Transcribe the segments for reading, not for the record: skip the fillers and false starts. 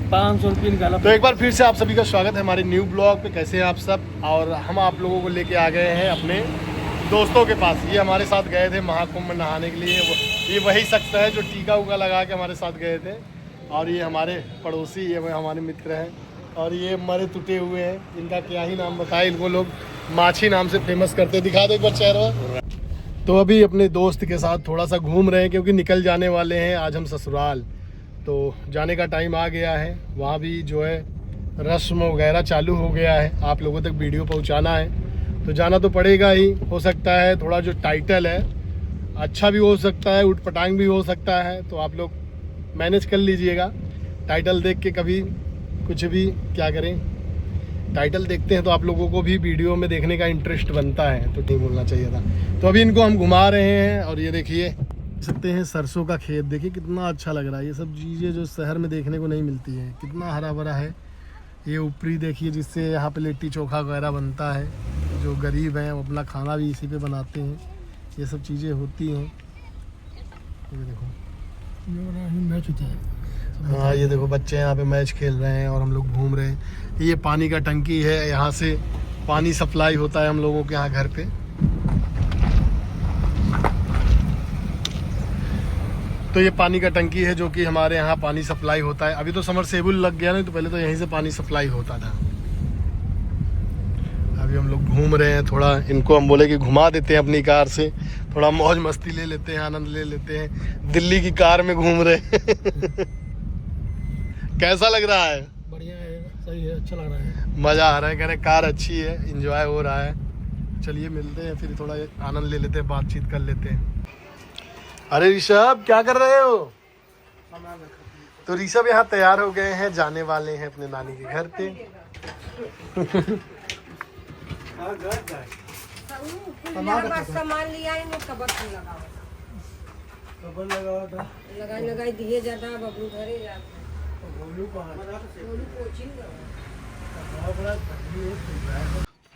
500 रुपये निकाला। तो एक बार फिर से आप सभी का स्वागत है हमारे न्यू ब्लॉग पे। कैसे हैं आप सब? और हम आप लोगों को लेके आ गए हैं अपने दोस्तों के पास। ये हमारे साथ गए थे महाकुंभ में नहाने के लिए। ये वही शख्स है जो टीका उका लगा के हमारे साथ गए थे। और ये हमारे पड़ोसी, ये हमारे मित्र हैं। और ये मरे टूटे हुए हैं, इनका क्या ही नाम बताए। इनको लोग माछी नाम से फेमस करते। दिखा दो एक बार चेहरा। तो अभी अपने दोस्त के साथ थोड़ा सा घूम रहे हैं क्योंकि निकल जाने वाले हैं आज हम ससुराल। तो जाने का टाइम आ गया है। वहाँ भी जो है रस्म वगैरह चालू हो गया है। आप लोगों तक वीडियो पहुँचाना है तो जाना तो पड़ेगा ही। हो सकता है थोड़ा जो टाइटल है अच्छा भी हो सकता है, उटपटांग भी हो सकता है। तो आप लोग मैनेज कर लीजिएगा। टाइटल देख के कभी कुछ भी क्या करें, टाइटल देखते हैं तो आप लोगों को भी वीडियो में देखने का इंटरेस्ट बनता है, तो नहीं बोलना चाहिए था। तो अभी इनको हम घुमा रहे हैं। और ये देखिए सकते हैं सरसों का खेत, देखिए कितना अच्छा लग रहा है। ये सब चीज़ें जो शहर में देखने को नहीं मिलती हैं, कितना हरा भरा है। ये ऊपरी देखिए जिससे यहाँ पे लिट्टी चोखा वगैरह बनता है। जो गरीब हैं वो अपना खाना भी इसी पे बनाते हैं। ये सब चीज़ें होती हैं। ये देखो मैच होता है। हाँ, ये देखो बच्चे यहाँ पे मैच खेल रहे हैं और हम लोग घूम रहे हैं। ये पानी का टंकी है, यहाँ से पानी सप्लाई होता है हम लोगों के यहाँ घर पे। तो ये पानी का टंकी है जो कि हमारे यहाँ पानी सप्लाई होता है। अभी तो समरसेबुल लग गया, नहीं तो पहले तो यहीं से पानी सप्लाई होता था। अभी हम लोग घूम रहे हैं। थोड़ा इनको हम बोले कि घुमा देते हैं अपनी कार से, थोड़ा मौज मस्ती ले लेते हैं, आनंद ले लेते हैं। दिल्ली की कार में घूम रहे हैं। कैसा लग रहा है? बढ़िया है, सही है, अच्छा लग रहा है, मज़ा आ रहा है। कह रहे कार अच्छी है, एंजॉय हो रहा है। चलिए मिलते हैं फिर, थोड़ा आनंद ले लेते हैं, बातचीत कर लेते हैं। अरे ऋषभ क्या कर रहे हो? तो ऋषभ यहाँ तैयार हो गए हैं, जाने वाले हैं अपने नानी के घर पे। सामान लिया लगाई दिए जाता बबलू घरे जा।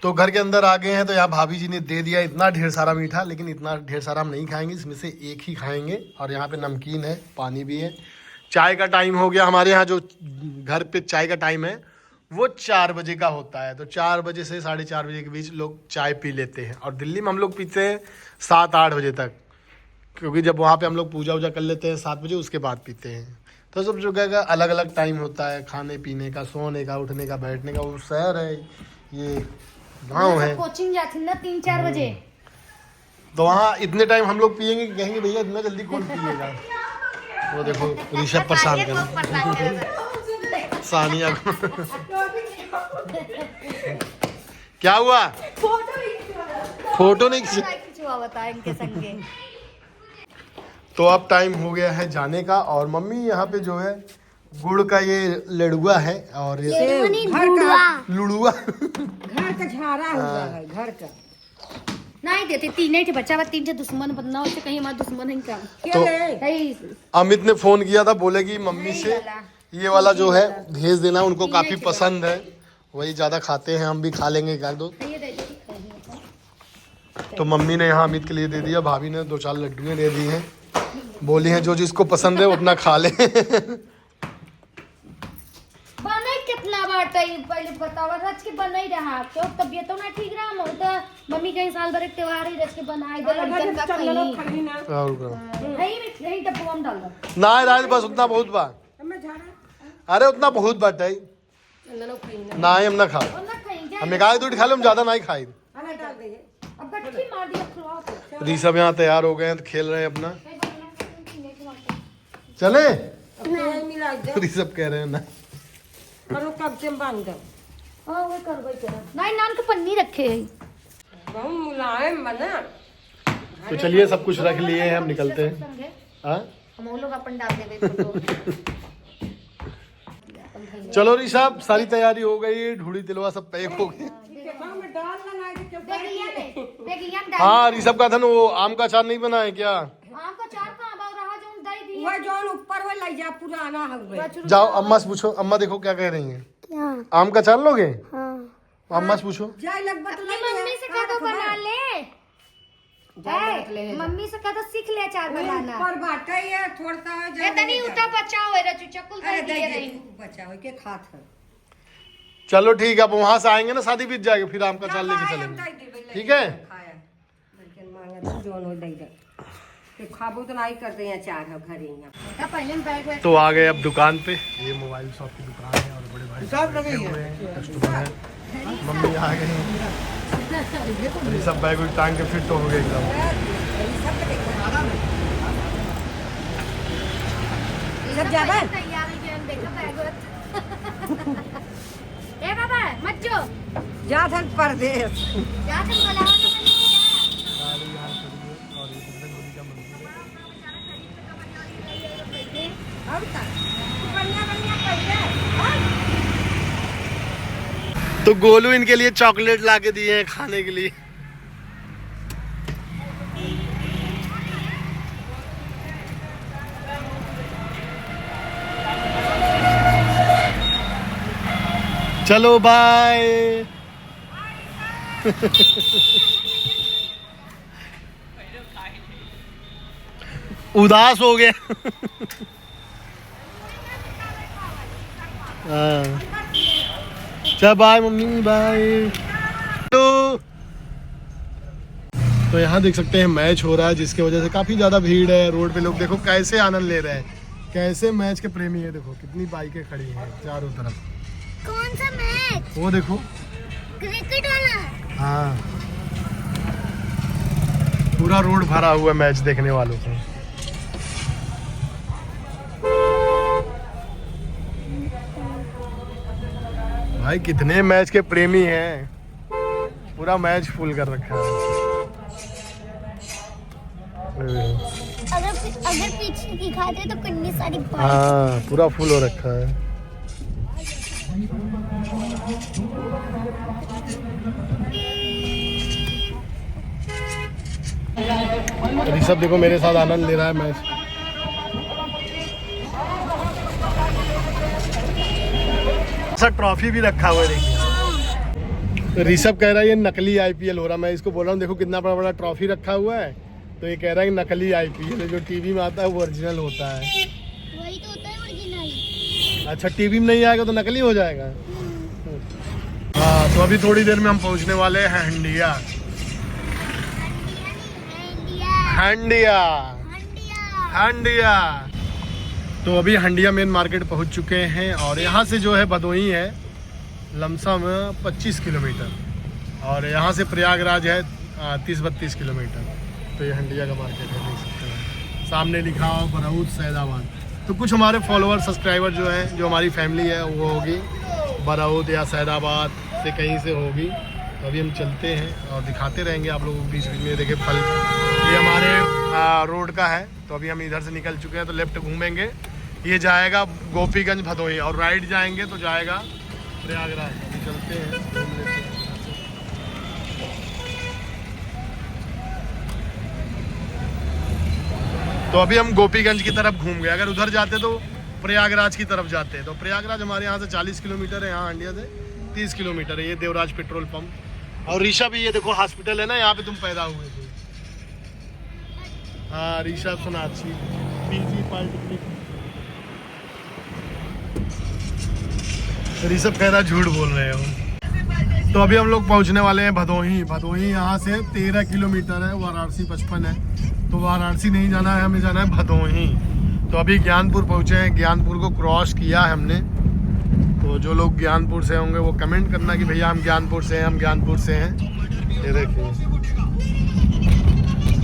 तो घर के अंदर आ गए हैं। तो यहाँ भाभी जी ने दे दिया इतना ढेर सारा मीठा, लेकिन इतना ढेर सारा हम नहीं खाएंगे, इसमें से एक ही खाएंगे। और यहाँ पे नमकीन है, पानी भी है। चाय का टाइम हो गया। हमारे यहाँ जो घर पे चाय का टाइम है वो 4 बजे का होता है। तो 4 बजे से 4:30 बजे के बीच लोग चाय पी लेते हैं। और दिल्ली में हम लोग पीते हैं 7-8 बजे तक, क्योंकि जब वहाँ पे हम लोग पूजा वूजा कर लेते हैं 7 बजे, उसके बाद पीते हैं। तो सब जगह का अलग अलग टाइम होता है, खाने पीने का, सोने का, उठने का, बैठने का। वो शहर है, ये गाँव है। कोचिंग जाती ना 3-4 बजे, तो वहाँ इतने टाइम हम लोग पियेंगे कि कहेंगे भैया इतना जल्दी कौन पिएगा। वो देखो ऋषभ परेशान कर सानिया को। क्या हुआ? फोटो नहीं खिंचवा, बताए इनके संगे। तो अब टाइम हो गया है जाने का। और मम्मी यहाँ पे जो है गुड़ का ये लड़ुआ है और लुड़ुआ घर का झाड़ा हुआ है, घर का नहीं देते। 3 थे बच्चा, 3 थे दुश्मन बनना होते, कहीं हमारा दुश्मन है क्या? तो अमित ने फोन किया था, बोले कि मम्मी से ये वाला जो है भेज देना, उनको काफी पसंद है, वही ज्यादा खाते हैं। हम भी खा लेंगे एक दो। तो मम्मी ने यहाँ अमित के लिए दे दिया, भाभी ने 2-4 लड्डुएं दे दी हैं। बोली हैं जो जिसको पसंद है वो अपना खा ले। कितना बार पहले बतावा रच के बन नहीं रहा, तो तबियत ना ठीक रहा। हम तो मम्मी कहीं साल भर एक त्योहार ही रच के बनाए दे लड़कन का कहीं यही डब्बा हम डाल दो ना राज, बस उतना बहुत बा। अरे उतना बहुत बात है ना, हम ना खाओ। हम एक आध खा लो, हम ज्यादा नहीं खाए। ऋषभ यहाँ तैयार हो गए हैं, तो खेल रहे हैं अपना। चले ऋषभ कह रहे हैं ना, कब से बांध दो। नहीं नान के पन्नी रखे है, बहुत मुलायम बना। तो चलिए सब कुछ रख लिए हैं, हम निकलते हैं। हम लोग अपन डाल देवे। चलो ऋषभ, सारी तैयारी हो गई, ढूढ़ी तिलवा सब पैक हो गए। हाँ, ऋषभ का था ना वो आम का अचार नहीं बना है क्या? आम का अचार कहाँ बा रहा, जो दई दी वो जो ऊपर वो ले जा पुराना है। जाओ अम्मा से पूछो, अम्मा देखो क्या कह रही हैं। आम का अचार लोगे? हाँ। अम्मा से पूछो। जाए लगभग मम्मी से कह दो बना ले। मम्मी से कहता सीख ले अचार बनाना। पर बाटे ये थोड़ा सा ये तनी उता बचाओ है रचू चकुल कर दिए रही। बचा हो के खात है। चलो ठीक है, अब वहां से आएंगे ना शादी बीत जाएगी, फिर आम का चाल लेके चलेंगे, ठीक है। लेकिन मांगा जोन हो दई दे के खाबो तो नहीं करते हैं अचार है घरे यहां। पहले बैग तो आ गए अब दुकान पे, ये मोबाइल शॉप की दुकान है और बड़े भाई कस्टमर है, मम्मी आ गई हैं। ये सब बैग टांग के फिट तो हो गए एकदम। सब ज्यादा तैयार है हम देखा बैग। ए बाबा मत जो जा धन परदेश जा तुम बुलावा तो नहीं अब तक बढ़िया बढ़िया पैसे। तो गोलू इनके लिए चॉकलेट ला के दिए हैं खाने के लिए। चलो बाय। उदास हो गया। चल बाय मम्मी बाय। तो यहाँ देख सकते हैं मैच हो रहा है, जिसकी वजह से काफी ज्यादा भीड़ है रोड पे। लोग देखो कैसे आनंद ले रहे हैं, कैसे मैच के प्रेमी है। देखो कितनी बाइकें खड़ी हैं चारों तरफ। कौन सा मैच? वो देखो क्रिकेट वाला। हाँ, पूरा रोड भरा हुआ है मैच देखने वालों से। भाई कितने मैच के प्रेमी हैं, पूरा मैच फुल कर रखा है। अगर पीछे दिखाते तो कितनी सारी बाइक। हाँ पूरा फुल हो रखा है। ऋषभ देखो मेरे साथ आनंद ले रहा है मैच। ऐसा ट्रॉफी भी रखा हुआ है देखिए। ऋषभ कह रहा है ये नकली आईपीएल हो रहा है। मैं इसको बोल रहा हूँ देखो कितना बड़ा बड़ा ट्रॉफी रखा हुआ है। तो ये कह रहा है कि नकली आईपीएल है, जो टीवी में आता है वो ओरिजिनल होता है। वही तो होता है ओरिजिनल। अच्छा टीवी में नहीं आएगा तो नकली हो जाएगा। हाँ तो अभी थोड़ी देर में हम पहुँचने वाले हैं हंडिया। हंडिया हंडिया। तो अभी हंडिया मेन मार्केट पहुंच चुके हैं और यहाँ से जो है भदोही है लमसम 25 किलोमीटर और यहाँ से प्रयागराज है 30-32 किलोमीटर। तो ये हंडिया का मार्केट है, देख सकते हैं सामने लिखा हो बरौद सैदाबाद। तो कुछ हमारे फॉलोअर सब्सक्राइबर जो हैं, जो हमारी फैमिली है वो होगी बरौद या सैदाबाद से कहीं से होगी। तो अभी हम चलते हैं और दिखाते रहेंगे आप लोगों को बीच बीच में। देखिए फल ये हमारे रोड का है। तो अभी हम इधर से निकल चुके हैं, तो लेफ्ट घूमेंगे, ये जाएगा गोपीगंज भदोही और राइट जाएंगे तो जाएगा प्रयागराज। अभी चलते हैं घूम लेते हैं। तो अभी हम गोपीगंज की तरफ घूम गए। अगर उधर जाते तो प्रयागराज की तरफ जाते हैं। तो प्रयागराज हमारे यहाँ से 40 किलोमीटर है, यहाँ हंडिया से 30 किलोमीटर है। ये देवराज पेट्रोल पंप। और ऋषभ भी ये देखो हॉस्पिटल है ना, यहाँ पे तुम पैदा हुए थे। हाँ ऋषभ सोनाक्षी पीजी पॉलिटेक्निक। ऋषभ कह रहा झूठ बोल रहे हो। तो अभी हम लोग पहुँचने वाले हैं भदोही। भदोही यहाँ से 13 किलोमीटर है, वाराणसी 55 है। तो वाराणसी नहीं जाना है, हमें जाना है भदोही। तो अभी ज्ञानपुर पहुँचे हैं, ज्ञानपुर को क्रॉस किया है हमने। तो जो लोग ज्ञानपुर से होंगे वो कमेंट करना कि भैया हम ज्ञानपुर से हैं, हम ज्ञानपुर से हैं। ये देखिए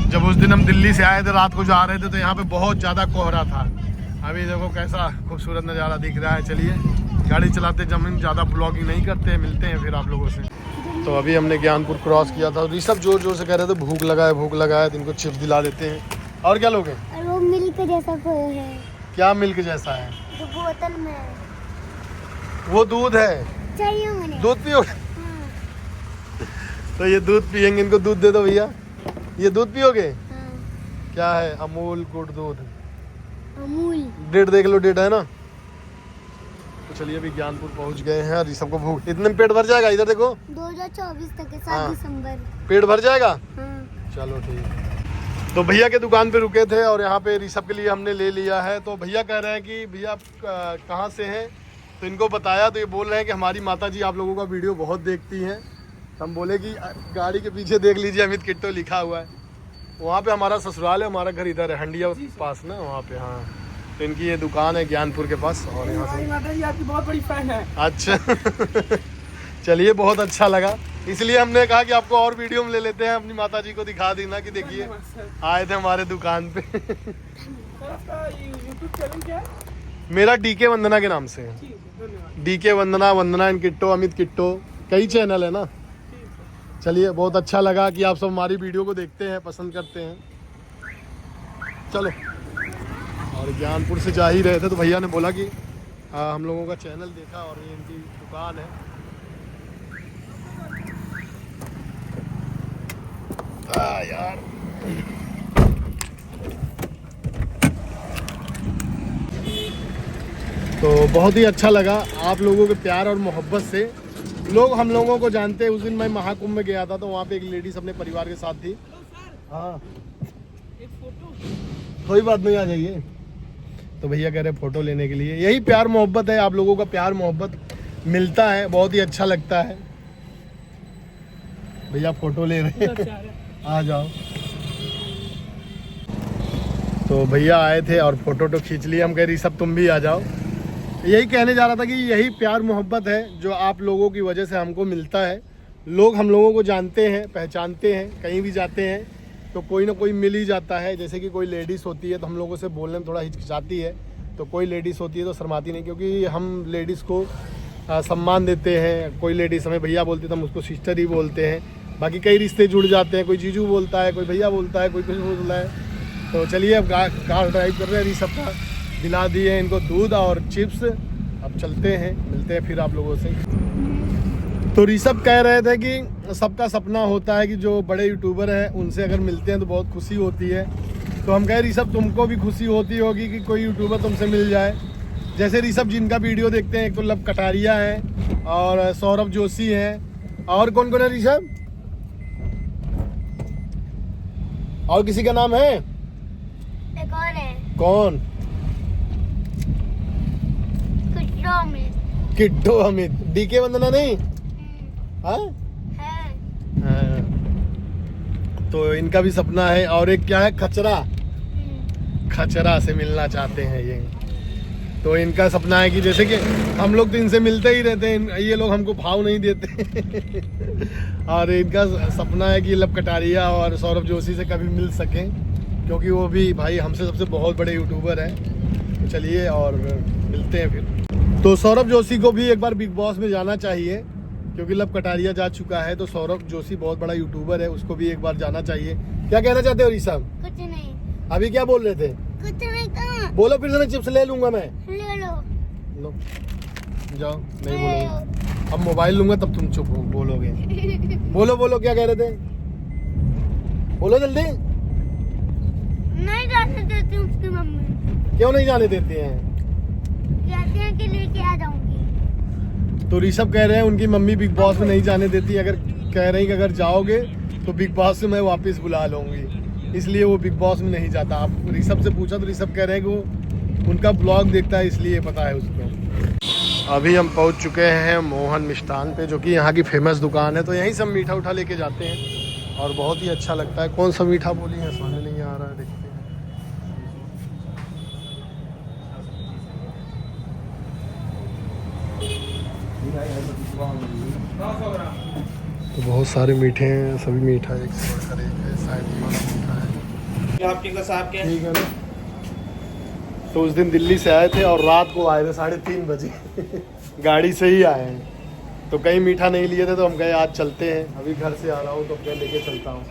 जब उस दिन हम दिल्ली से आए थे, रात को जा रहे थे तो यहाँ पे बहुत ज़्यादा कोहरा था। अभी देखो कैसा खूबसूरत नज़ारा दिख रहा है। चलिए गाड़ी चलाते जब हम ज़्यादा ब्लॉगिंग नहीं करते हैं, मिलते हैं फिर आप लोगों से। तो अभी हमने ज्ञानपुर क्रॉस किया था। ऋषभ जोर जोर से कह रहे थे भूख लगा है, तो इनको चिप्स दिला देते हैं। और क्या लोगे? वो मिल्क जैसा कोई है। क्या मिल्क जैसा है? जो बोतल में है। वो दूध है। चाहिए मुझे। दूध पियोगे? हाँ। तो ये दूध पियेंगे, इनको दूध दे दो भैया। ये दूध पियोगे? हाँ। क्या है? अमूल गुड़ दूध। अमूल। डेट देख लो, डेट है ना। तो चलिए अभी ज्ञानपुर पहुंच गए हैं और सबको भूख। इतने में पेट भर जाएगा? इधर देखो 2024 तक है, 7 हाँ। दिसंबर। पेट भर जाएगा? हाँ। चलो ठीक है। तो भैया के दुकान पे रुके थे और यहाँ पे ऋषभ के लिए हमने ले लिया है। तो भैया कह रहे हैं कि भैया आप कहाँ से हैं, तो इनको बताया तो ये बोल रहे हैं कि हमारी माता जी आप लोगों का वीडियो बहुत देखती हैं। हम बोले कि गाड़ी के पीछे देख लीजिए अमित किट्टो लिखा हुआ है, वहाँ पे हमारा ससुराल है, हमारा घर इधर है हंडिया पास ना वहाँ पे। हाँ, तो इनकी ये दुकान है ज्ञानपुर के पास और यहाँ से माता जी आपकी बहुत बड़ी फैन है। अच्छा चलिए बहुत अच्छा लगा, इसलिए हमने कहा कि आपको और वीडियो में ले लेते हैं, अपनी माता जी को दिखा देना कि देखिए आए थे हमारे दुकान पे। आपका यूट्यूब चैनल क्या है? मेरा डीके वंदना के नाम से है, DK Vandana, Vandana and किट्टो, Amit किट्टो, कई चैनल है ना। चलिए बहुत अच्छा लगा कि आप सब हमारी वीडियो को देखते हैं, पसंद करते हैं। चलो, और ज्ञानपुर से जा ही रहे थे तो भैया ने बोला कि हम लोगों का चैनल देखा और ये इनकी दुकान है। यार तो बहुत ही अच्छा लगा आप लोगों के प्यार और मोहब्बत से। लोग हम लोगों को जानते हैं। उस दिन मैं महाकुंभ में गया था तो वहाँ पे एक लेडीज अपने परिवार के साथ थी। हाँ कोई बात नहीं, आ जाइए। तो भैया कह रहे फ़ोटो लेने के लिए, यही प्यार मोहब्बत है, आप लोगों का प्यार मोहब्बत मिलता है, बहुत ही अच्छा लगता है। भैया फ़ोटो ले रहे हैं, आ जाओ। तो भैया आए थे और फ़ोटो तो खींच लिए, हम कह रही सब तुम भी आ जाओ। यही कहने जा रहा था कि यही प्यार मोहब्बत है जो आप लोगों की वजह से हमको मिलता है। लोग हम लोगों को जानते हैं, पहचानते हैं, कहीं भी जाते हैं तो कोई ना कोई मिल ही जाता है। जैसे कि कोई लेडीज़ होती है तो हम लोगों से बोलने में थोड़ा हिचकिचाती है, तो कोई लेडीज़ होती है तो शर्माती नहीं, क्योंकि हम लेडीज़ को सम्मान देते हैं। कोई लेडीज़ हमें भैया बोलती है तो हम उसको सिस्टर ही बोलते हैं। बाकी कई रिश्ते जुड़ जाते हैं, कोई जीजू बोलता है, कोई भैया बोलता है, कोई कुछ बोलता है। तो चलिए अब कार ड्राइव कर रहे हैं, ऋषभ का दिला दिए इनको दूध और चिप्स। अब चलते हैं, मिलते हैं फिर आप लोगों से। तो ऋषभ कह रहे थे कि सबका सपना होता है कि जो बड़े यूट्यूबर हैं उनसे अगर मिलते हैं तो बहुत खुशी होती है। तो हम कहे ऋषभ तुमको भी खुशी होती होगी कि कोई यूट्यूबर तुमसे मिल जाए। जैसे ऋषभ जिनका वीडियो देखते हैं, एक तो लव कटारिया है और सौरभ जोशी हैं, और कौन कौन है ऋषभ? और किसी का नाम है? एक और है, कौन? किट्टो अमित। डीके वंदना नहीं? हाँ? हाँ। तो इनका भी सपना है। और एक क्या है, खचरा, खचरा से मिलना चाहते हैं ये। तो इनका सपना है कि जैसे कि हम लोग तो इनसे मिलते ही रहते हैं, ये लोग हमको भाव नहीं देते। और इनका सपना है कि लव कटारिया और सौरभ जोशी से कभी मिल सकें, क्योंकि वो भी भाई हमसे सबसे बहुत बड़े यूट्यूबर हैं। तो चलिए और मिलते हैं फिर। तो सौरभ जोशी को भी एक बार बिग बॉस में जाना चाहिए, क्योंकि लव कटारिया जा चुका है। तो सौरभ जोशी बहुत बड़ा यूट्यूबर है, उसको भी एक बार जाना चाहिए। क्या कहना चाहते हो ऋषभ? कुछ नहीं। अभी क्या बोल रहे थे? कुछ नहीं कहा। बोलो फिर से, चिप्स ले लूंगा मैं। ले लो। जाओ, नहीं बोलोगे। अब मोबाइल लूंगा तब तुम चुप हो बोलोगे। बोलो बोलो, क्या कह रहे थे? बोलो जल्दी। नहीं जाने देती उसकी मम्मी। क्यों नहीं जाने देती हैं? कहते हैं कि लेके आ जाऊंगी। तो ऋषभ कह रहे हैं उनकी मम्मी बिग बॉस में नहीं जाने देती। अगर कह रही कि अगर जाओगे तो बिग बॉस से मैं वापस बुला लूंगी, इसलिए वो बिग बॉस में नहीं जाता। आप ऋषभ से पूछा तो ऋषभ कह रहे हैं कि वो उनका ब्लॉग देखता है, इसलिए पता है उसको। अभी हम पहुंच चुके हैं मोहन मिष्ठान पे, जो कि यहाँ की फेमस दुकान है। तो यहीं से हम मीठा उठा लेके जाते हैं और बहुत ही अच्छा लगता है। कौन सा मीठा बोली है, समझ नहीं आ रहा है, देखते हैं। तो बहुत सारे मीठे हैं, सभी मीठा एक से बढ़कर एक है। शायद ये वाला मीठा है। आपके का साहब के ठीक है ना। तो उस दिन दिल्ली से आए थे और रात को आए थे 3:30 बजे। गाड़ी से ही आए हैं। तो कहीं मीठा नहीं लिए थे तो हम कहे आज चलते हैं। अभी घर से आ रहा हूँ तो मैं लेके चलता हूँ।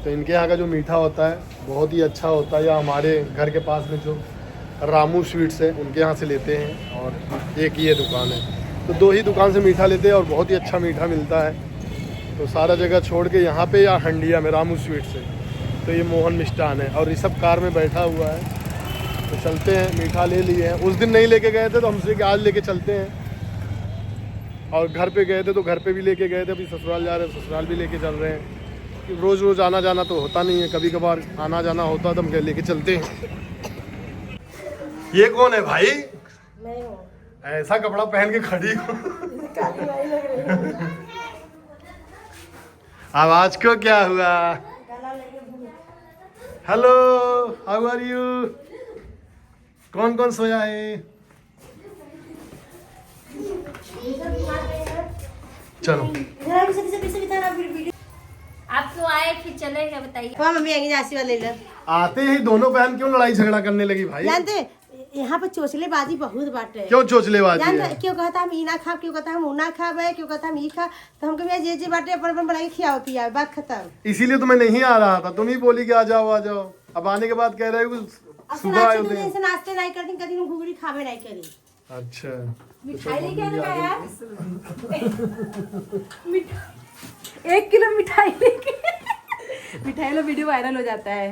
तो इनके यहाँ का जो मीठा होता है बहुत ही अच्छा होता है। या हमारे घर के पास में जो रामू स्वीट्स है उनके यहाँ से लेते हैं, और एक ये दुकान है। तो दो ही दुकान से मीठा लेते हैं और बहुत ही अच्छा मीठा मिलता है। तो सारा जगह छोड़ के यहाँ पे या हंडिया में रामू स्वीट्स है। तो ये मोहन मिष्ठान है और ऋषभ कार में बैठा हुआ है। तो चलते हैं, मीठा ले लिए हैं। उस दिन नहीं लेके गए थे तो हमसे कि आज लेके चलते हैं। और घर पे गए थे तो घर पे भी लेके गए थे। अभी ससुराल जा रहे हैं, ससुराल भी लेके चल रहे हैं। रोज रोज आना जाना तो होता नहीं है, कभी कभार आना जाना होता तो हम लेके चलते हैं। ये कौन है भाई? मैं हूँ। ऐसा कपड़ा पहन के खड़ी हो। आवाज को क्या हुआ? Hello, how are you? कौन कौन सोया है? चलो आप क्यों आए फिर चले गए बताइए। मम्मी आएंगे आशीर्वाद ले लो। आते ही दोनों बहन क्यों लड़ाई झगड़ा करने लगी भाई? जानते यहाँ पर चोचलेबाजी बहुत बाटे। क्यों चोचलेबाजी है? जानते क्यों कहता हम इना खा, क्यों कहता हम उना खावे, क्यों कहता हम ई खा। तो हमको भैया जे बाटे अपन बना के खियाओ पियाओ, बात खत्म। इसीलिए तो मैं नहीं आ रहा था, तुम ही बोली कि आ जाओ आ जाओ। अब आने के बाद कह रहे हो सुबह आए थे। ऐसे नाश्ते नहीं करती, कभी हम घुगड़ी खावे नहीं करी। अच्छा, मिठाई लेके आने का यार। 1 किलो मिठाई लेके मिठाई लो, वीडियो वायरल हो जाता है।